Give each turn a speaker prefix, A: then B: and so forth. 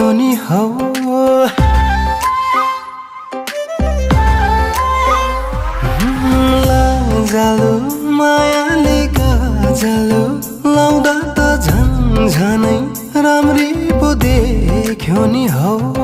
A: देख्यो नि हौ लाजालु मायाले गाजालु लाउँदा त झन् झनै राम्री पो देख्यो नि हौ